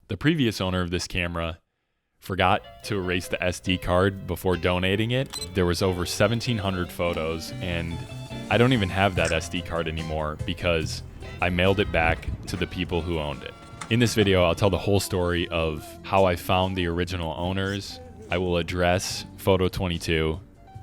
The previous owner of this camera forgot to erase the SD card before donating it. There was over 1,700 photos, and I don't even have that SD card anymore because I mailed it back to the people who owned it. In this video, I'll tell the whole story of how I found the original owners. I will address Photo 22,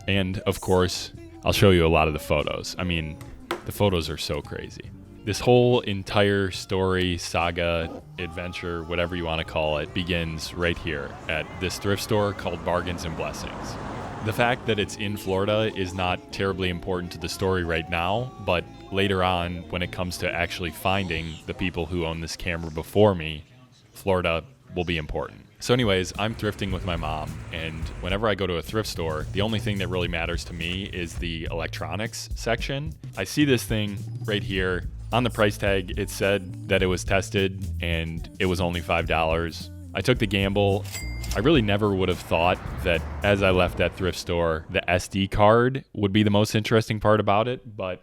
and of course, I'll show you a lot of the photos. I mean, the photos are so crazy. This whole entire story, saga, adventure, whatever you want to call it, begins right here at this thrift store called Bargains and Blessings. The fact that it's in Florida is not terribly important to the story right now, but later on, when it comes to actually finding the people who own this camera before me, Florida will be important. So anyways, I'm thrifting with my mom, and whenever I go to a thrift store, the only thing that really matters to me is the electronics section. I see this thing right here. On the price tag, it said that it was tested and it was only $5. I took the gamble. I really never would have thought that as I left that thrift store, the SD card would be the most interesting part about it, but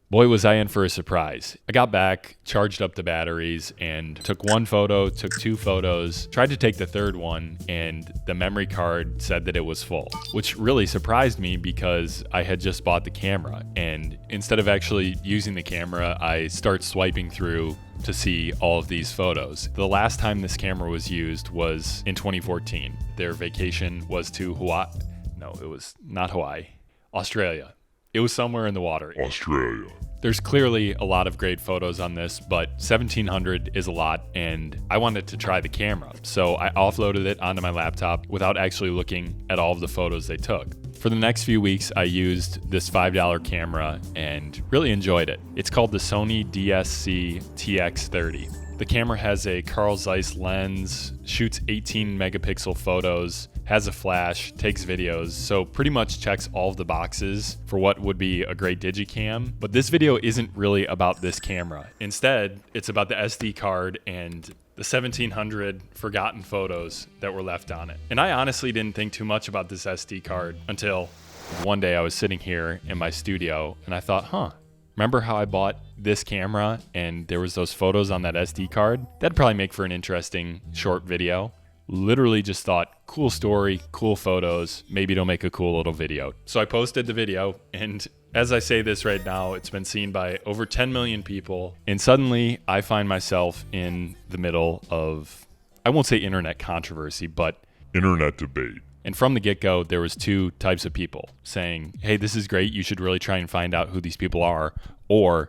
boy, was I in for a surprise. I got back, charged up the batteries, and took one photo, took two photos, tried to take the third one, and the memory card said that it was full, which really surprised me because I had just bought the camera. And instead of actually using the camera, I start swiping through to see all of these photos. The last time this camera was used was in 2014. Their vacation was to Hawaii. No, it was not Hawaii. Australia. It was somewhere in the water. Australia. There's clearly a lot of great photos on this, but 1,700 is a lot, and I wanted to try the camera. So I offloaded it onto my laptop without actually looking at all of the photos they took. For the next few weeks, I used this $5 camera and really enjoyed it. It's called the Sony DSC TX30. The camera has a Carl Zeiss lens, shoots 18 megapixel photos, has a flash, takes videos, so pretty much checks all of the boxes for what would be a great digicam. But this video isn't really about this camera. Instead, it's about the SD card and the 1,700 forgotten photos that were left on it. And I honestly didn't think too much about this SD card until one day I was sitting here in my studio and I thought, remember how I bought this camera and there was those photos on that SD card? That'd probably make for an interesting short video. Literally just thought, cool story, cool photos, maybe it'll make a cool little video. So I posted the video, and as I say this right now, it's been seen by over 10 million people. And suddenly I find myself in the middle of, I won't say internet controversy, but Internet debate. and from the get-go, there was two types of people saying, hey, this is great, you should really try and find out who these people are, or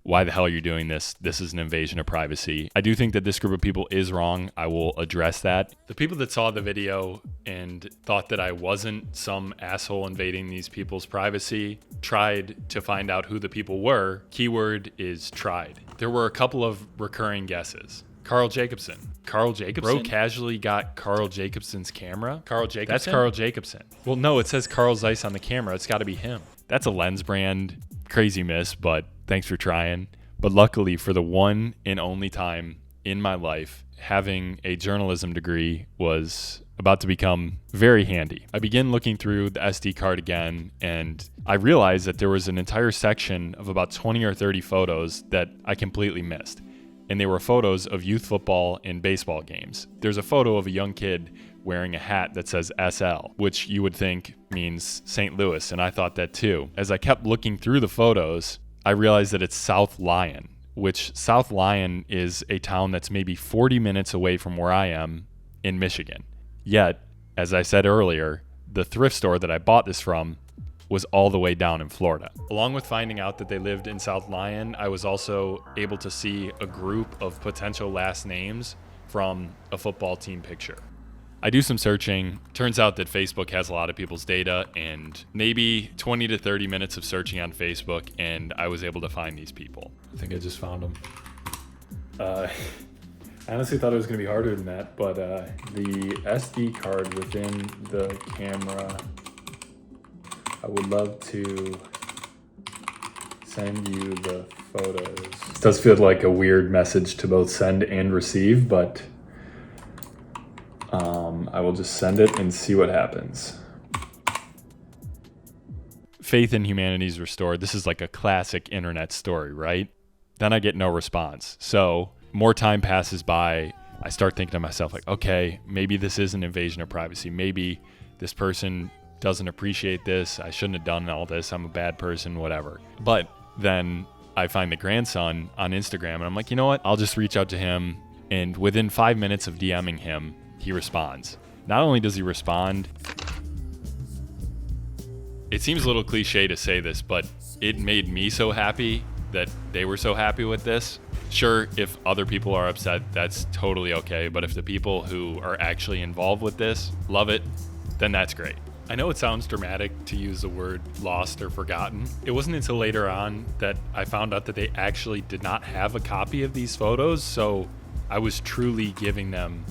why the hell are you doing this? This is an invasion of privacy. I do think that this group of people is wrong. I will address that. The people that saw the video and thought that I wasn't some asshole invading these people's privacy tried to find out who the people were. Keyword is tried. There were a couple of recurring guesses. Carl Jacobson. Carl Jacobson? Bro casually got Carl Jacobson's camera? Carl Jacobson? That's Carl Jacobson. Well, no, it says Carl Zeiss on the camera. It's got to be him. That's a lens brand. Crazy miss, but thanks for trying. But luckily, for the one and only time in my life, having a journalism degree was about to become very handy. I began looking through the SD card again, and I realized that there was an entire section of about 20 or 30 photos that I completely missed. And they were photos of youth football and baseball games. There's a photo of a young kid wearing a hat that says SL, which you would think means St. Louis, and I thought that too. As I kept looking through the photos, I realized that it's South Lyon, which South Lyon is a town that's maybe 40 minutes away from where I am in Michigan. Yet, as I said earlier, the thrift store that I bought this from was all the way down in Florida. Along with finding out that they lived in South Lyon, I was also able to see a group of potential last names from a football team picture. I do some searching. Turns out that Facebook has a lot of people's data, and maybe 20 to 30 minutes of searching on Facebook, and I was able to find these people. I think I just found them. I honestly thought it was going to be harder than that, but the SD card within the camera, I would love to send you the photos. It does feel like a weird message to both send and receive, but I will just send it and see what happens. Faith in humanity is restored. This is like a classic internet story, right? Then I get no response. So more time passes by, I start thinking to myself, like, okay, maybe this is an invasion of privacy. Maybe this person doesn't appreciate this. I shouldn't have done all this. I'm a bad person, whatever. But then I find the grandson on Instagram, and I'm like, you know what? I'll just reach out to him. And within 5 minutes of DMing him, he responds. Not only does he respond, it seems a little cliche to say this, but it made me so happy that they were so happy with this. Sure, if other people are upset, that's totally okay. But if the people who are actually involved with this love it, then that's great. I know it sounds dramatic to use the word lost or forgotten. It wasn't until later on that I found out that they actually did not have a copy of these photos, so I was truly giving them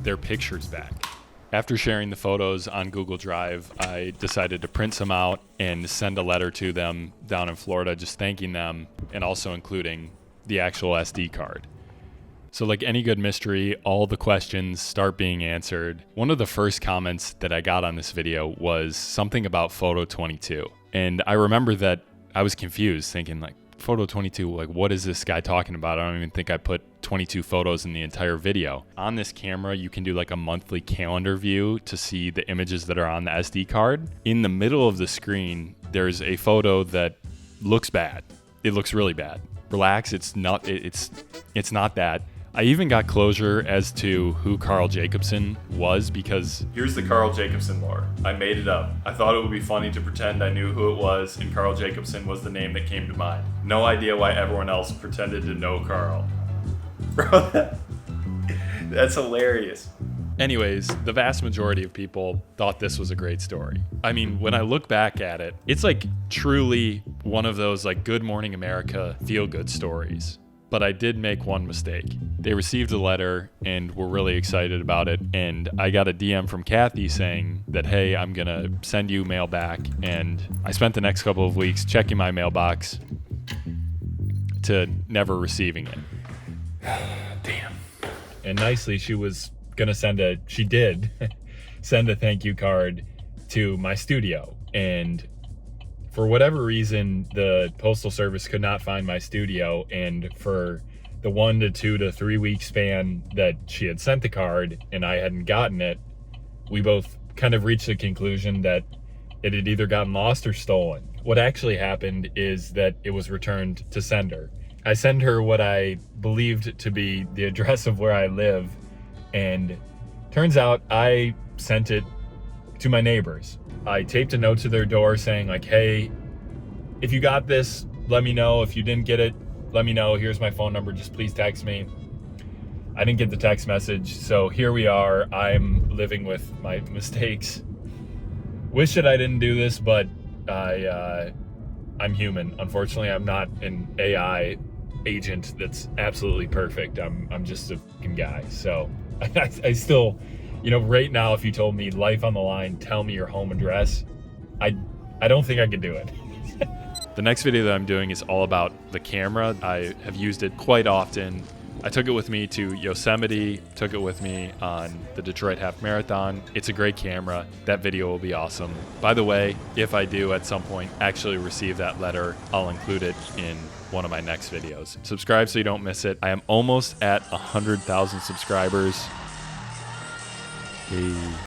their pictures back. After sharing the photos on Google Drive, I decided to print some out and send a letter to them down in Florida, just thanking them and also including the actual SD card. So like any good mystery, all the questions start being answered. One of the first comments that I got on this video was something about Photo 22. And I remember that I was confused, thinking like, Photo 22, like what is this guy talking about? I don't even think I put 22 photos in the entire video. On this camera, you can do like a monthly calendar view to see the images that are on the SD card. In the middle of the screen, there's a photo that looks bad. It looks really bad. Relax, it's not that. I even got closure as to who Carl Jacobson was, because here's the Carl Jacobson lore. I made it up. I thought it would be funny to pretend I knew who it was, and Carl Jacobson was the name that came to mind. No idea why everyone else pretended to know Carl. Bro, that's hilarious. Anyways, the vast majority of people thought this was a great story. I mean, when I look back at it, it's like truly one of those like Good Morning America feel-good stories. But I did make one mistake. They received a letter and were really excited about it. And I got a DM from Kathy saying that, hey, I'm going to send you mail back. And I spent the next couple of weeks checking my mailbox to never receiving it. Damn. And nicely, she was going to she did send a thank you card to my studio. And for whatever reason, the Postal Service could not find my studio, and for the 1 to 2 to 3 week span that she had sent the card and I hadn't gotten it, we both kind of reached the conclusion that it had either gotten lost or stolen. What actually happened is that it was returned to sender. I send her what I believed to be the address of where I live, and turns out I sent it to my neighbors. I taped a note to their door saying like, hey, if you got this, let me know. If you didn't get it, let me know. Here's my phone number. Just please text me. I didn't get the text message. So here we are. I'm living with my mistakes. Wish that I didn't do this, but I'm human. Unfortunately, I'm not an AI agent that's absolutely perfect. I'm just a fucking guy. So I still, right now, if you told me life on the line, tell me your home address, I don't think I could do it. The next video that I'm doing is all about the camera. I have used it quite often. I took it with me to Yosemite, took it with me on the Detroit Half Marathon. It's a great camera. That video will be awesome. By the way, if I do at some point actually receive that letter, I'll include it in one of my next videos. Subscribe so you don't miss it. I am almost at 100,000 subscribers. Hey.